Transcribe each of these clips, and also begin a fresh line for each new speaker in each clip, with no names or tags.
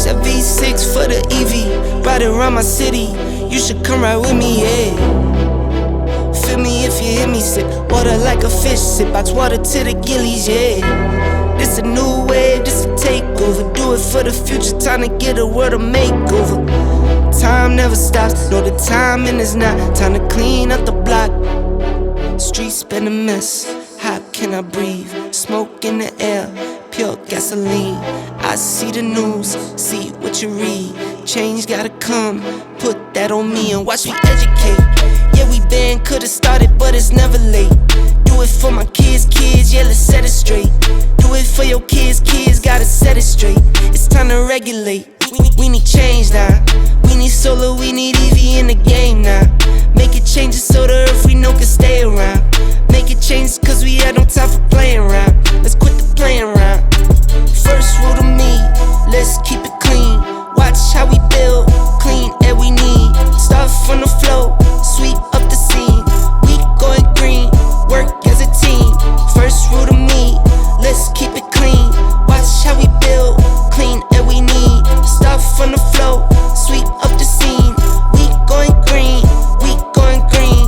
Said V6 for the EV, ride it around my city. You should come ride with me, yeah. Feel me if you hear me, sip water like a fish, sip box water to the gillies, yeah. This a new wave, this a takeover. Do it for the future, time to get a world a makeover. Time never stops, no the timing is not. Time to clean up the block. Streets been a mess, how can I breathe? Smoke in the air, pure gasoline. I see the news, see what you read. Change gotta come, put that on me and watch me educate. Yeah, we been, could've started, but it's never late. Do it for my kids, yeah, let's set it straight. Do it for your kids, gotta set it straight. It's time to regulate, we need change now. We need solar, we need EV in the game now. Make it changes so the earth we know can stay around. Make it changes cause we had no time for playing around. Let's quit the playing around. First rule to me, let's keep it clean. Watch how we build, clean air we need. Start from the flow, sweep up the scene. We going green, work as a team. First rule to me, let's keep it clean. Watch how we build, clean air we need. Start from the flow, sweep up the scene. We going green, we going green.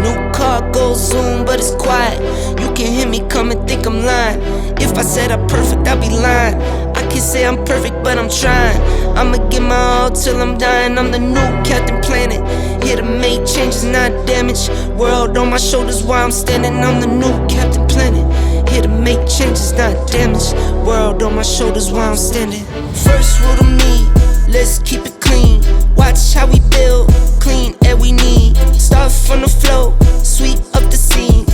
New car goes zoom, but it's quiet. You can hear me come and think I'm lying. If I said I'm perfect, I'd be lying. I can say I'm perfect, but I'm trying. I'ma give my all till I'm dying. I'm the new Captain Planet, here to make changes, not damage. World on my shoulders while I'm standing. I'm the new Captain Planet, here to make changes, not damage. World on my shoulders while I'm standing. First rule to me, let's keep it clean. Watch how we build, clean air we need. Start from the flow, sweep up the scene.